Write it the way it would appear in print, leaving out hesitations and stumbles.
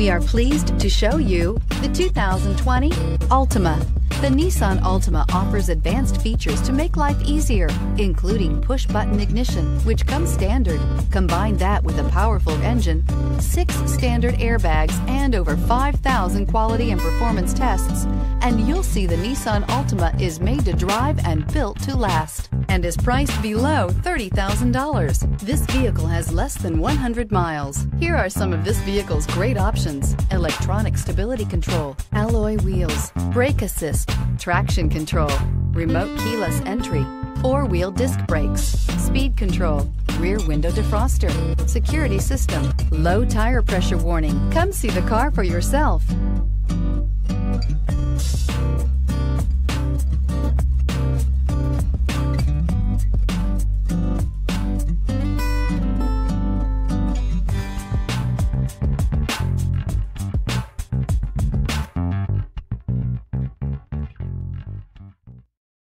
We are pleased to show you the 2020 Altima. The Nissan Altima offers advanced features to make life easier, including push-button ignition, which comes standard. Combine that with a powerful engine, 6 standard airbags, and over 5,000 quality and performance tests, and you'll see the Nissan Altima is made to drive and built to last, and is priced below $30,000. This vehicle has less than 100 miles. Here are some of this vehicle's great options: electronic stability control, alloy wheels, brake assist, traction control, remote keyless entry, 4-wheel disc brakes, speed control, rear window defroster, security system, low tire pressure warning. Come see the car for yourself.